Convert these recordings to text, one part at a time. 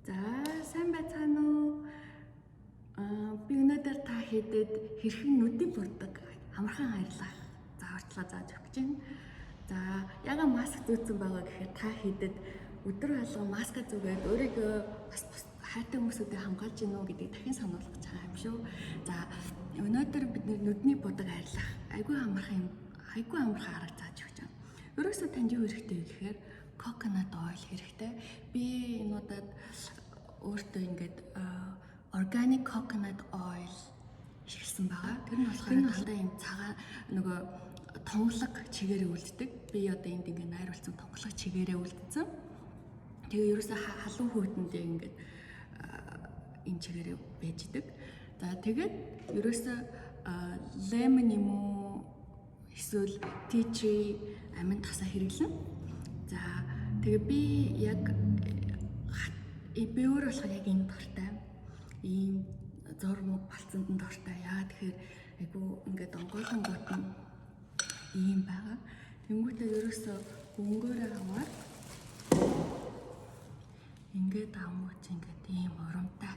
За сайн байцгаана уу? Би өнөөдөр та хэдэд хэрхэн нүдийг бүрдэг амархан харьлах зааварчилгаа зааж өгч байна. За ягаад маск зүүцэн байгаа гэхээр та хэдэд өдөр алга маска зүгээд өөрийгөө бас хайртай хүмүүсүүдээ хамгаалж гинэ үү гэдгийг дахин сануулгах гэж байгаа юм шүү. За өнөөдөр бид нүдний будаг харьлах айгүй амархан арга зааж өгч байна. Ерөөсөө танд юу хэрэгтэй вэ гэхээр coconut oil хэрэгтэй. Би энэ удаад өөртөө ингээд organic coconut oil шилжсэн байгаа. Тэр нь болохоор ийм цагаан нөгөө тонглог чигээрээ үлддэг. Би одоо энд ингээд найруулсан тонглог чигээрээ үлдсэн. Тэгээ ерөөсөө халуун хүйтэндээ ингээд энэ чигээрээ байждаг. За тэгээд ерөөсөө lemon юм уу эсвэл tea tree амин тасаа хэрэглэн. За тэгээ би өөр болохоор яг энэ дуртай. Ийм зурмаг балцанд нь дуртай. Яа тэгэхээр айгу ингээд онгойлон гот нь ийм байгаа. Тэнгүүтээ ерөөсөө өнгөөрөө аваад ингээд амууч ингээд ийм урамтай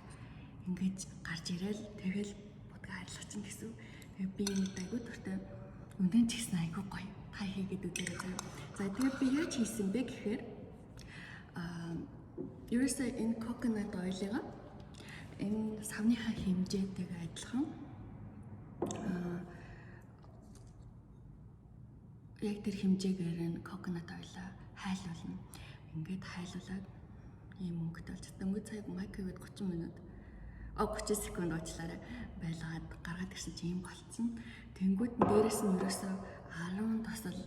ингээд гарч ирээл тэгэл будгаа харьлах чинь гэсэн. Тэгээ би энэ айгу дуртай. Үндэн ч гэсэн айгу гоё. Та хийгээд үзээрэй. За тэгээ би яаж хийсэн бэ гэхээр ерөөсөө энэ coconut oil-ыг энэ савныхаа хэмжээтэйгээ адилхан яг тэр хэмжээгээр нь coconut oil-а хайлуулна. Ингээд хайлуулад ийм өнгөтэй болж дөнгөж цаг микровейд 30 минут 30 секунд уучлаарай байлгаад гаргаад ирсэн чинь ийм болцсон. Тэнгүүд нь дээрэс нь ерөөсөө 10 тосол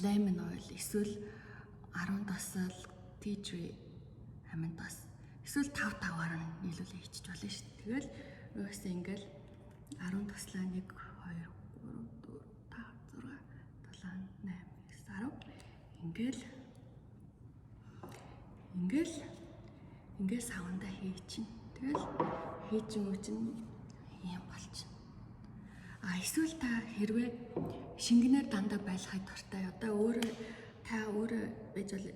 lemon oil эсвэл 10 тосол tea tree амин тос эсвэл 5-5-аар нь нийлүүлээ хийчих болно шүү дээ. Тэгэл ерөөсөө ингээл 10 тослоо 1 2 3 4 5 6 7 8 9 10 ингээл савандаа хийчихнэ. Тэгэл хийжин үчин юм болчих. Эсвэл та хэрвээ шингэнээр дандаа байлгахад дуртай. Одоо та өөрөө байж бол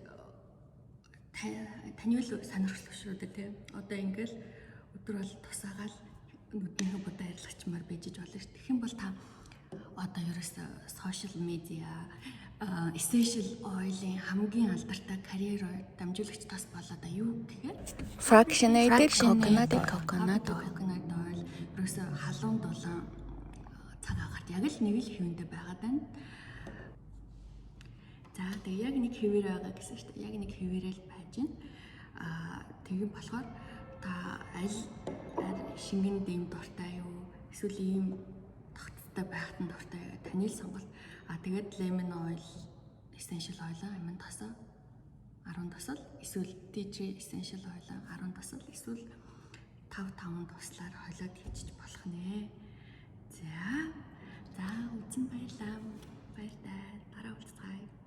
таны л сонирхол шүү дээ тийм. Одоо ингээл өдөр бол тусаагаал нүднийхээ будаа арилгачмаар бийжиж болно шүү. Тэгэх юм бол та одоо ерөөсөө social media essential oil-ийн хамгийн алдартай career дамжуулагч тос болоод юу гэхээр fractionated coconut oil ерөөсөө халуун дулаан цаг агаарт яг л нэг л хэвэндээ байгаад байна. За тэгээ яг нэг хэвээр байгаа гэсэн шүү дээ. Яг нэг хэвээрэл байж байна. Тийм болохоор та аль шингэн дэм дуртай юу? Эсвэл ийм тогтцтой байхад нь дуртай таны л сонголт. Тэгээд lemon oil, essential oil амин тосоо 10 тосол эсвэл tea tree essential oil 10 тосол эсвэл 5 туслаар хойлоод хийчих болох нэ. За үзэн баярлаа. Баяртай. Дараа уулзцгаая.